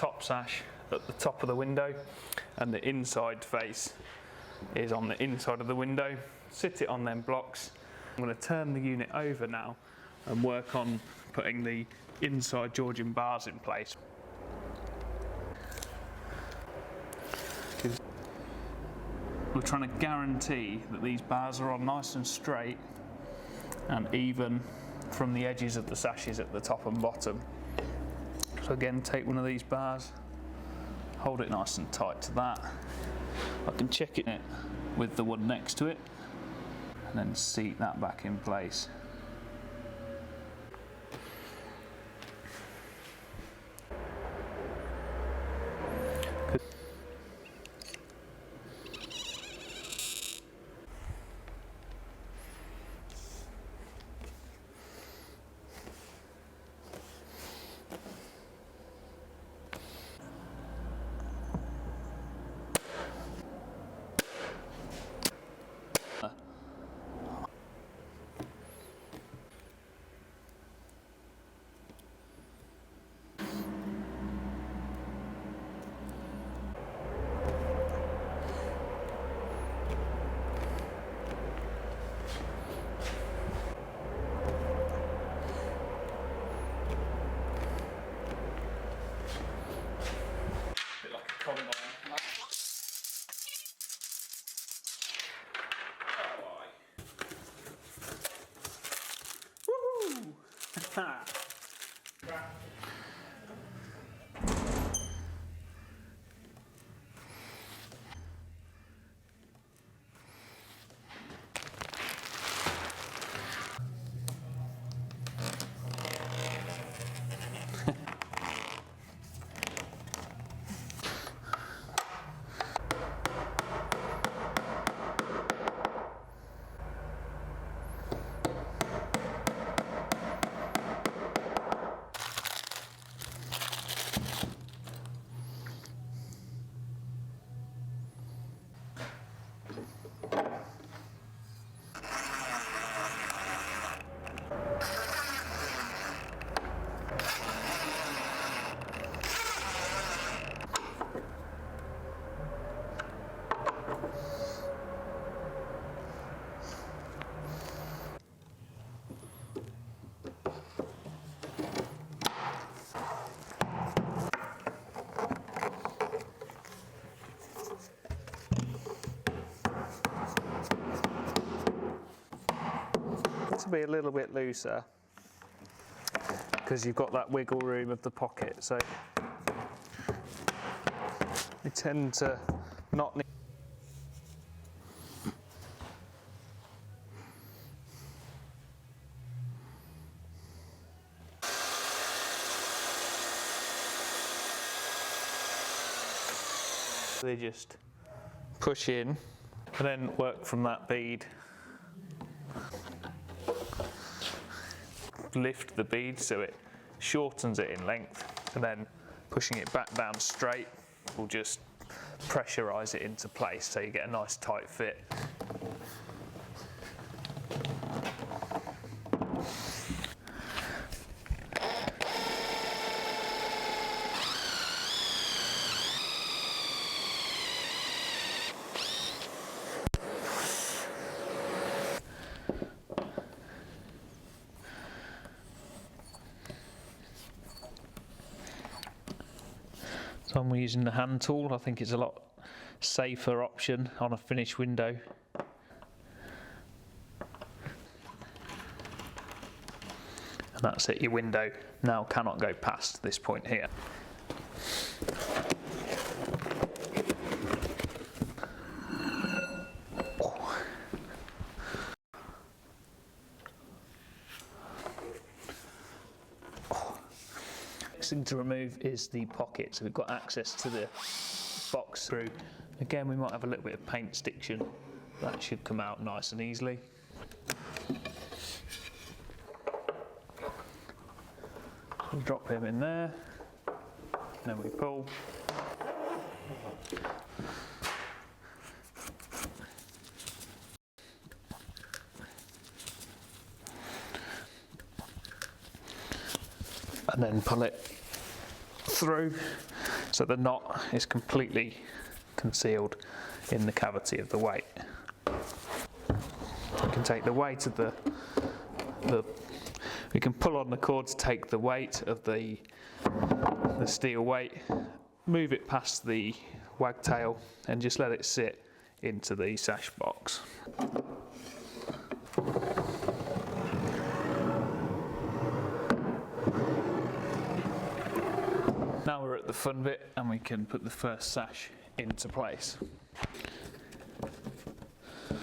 top sash at the top of the window, and the inside face is on the inside of the window. Sit it on them blocks. I'm going to turn the unit over now and work on putting the inside Georgian bars in place. We're trying to guarantee that these bars are on nice and straight and even from the edges of the sashes at the top and bottom. So again, take one of these bars, hold it nice and tight to that. I can check it with the one next to it and then seat that back in place. To be a little bit looser because you've got that wiggle room of the pocket, so you tend to not need. They just push in and then work from that bead. Lift the bead so it shortens it in length, and then pushing it back down straight will just pressurize it into place so you get a nice tight fit. So I'm using the hand tool. I think it's a lot safer option on a finished window. And that's it, your window now cannot go past this point here. Next thing to remove is the pocket, so we've got access to the box through. Again, we might have a little bit of paint stiction. That should come out nice and easily. We'll drop him in there, then we pull. And then pull it through. so the knot is completely concealed in the cavity of the weight. You can take the weight of we can pull on the cord to take the weight of the steel weight, move it past the wagtail and just let it sit into the sash box. Now we're at the fun bit and we can put the first sash into place.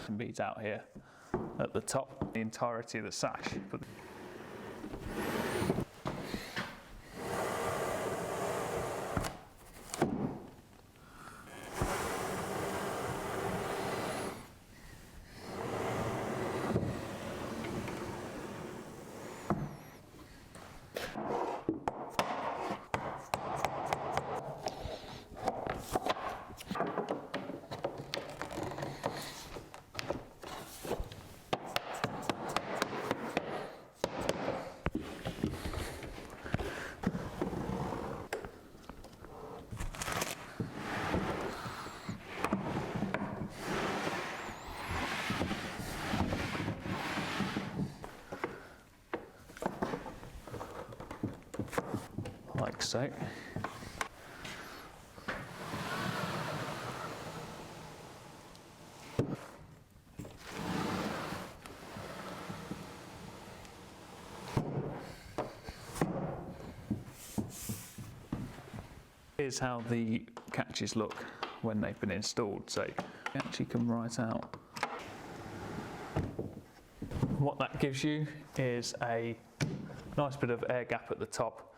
And beads out here at the top, the entirety of the sash. Like so. Here's how the catches look when they've been installed. So you actually can write out. What that gives you is a nice bit of air gap at the top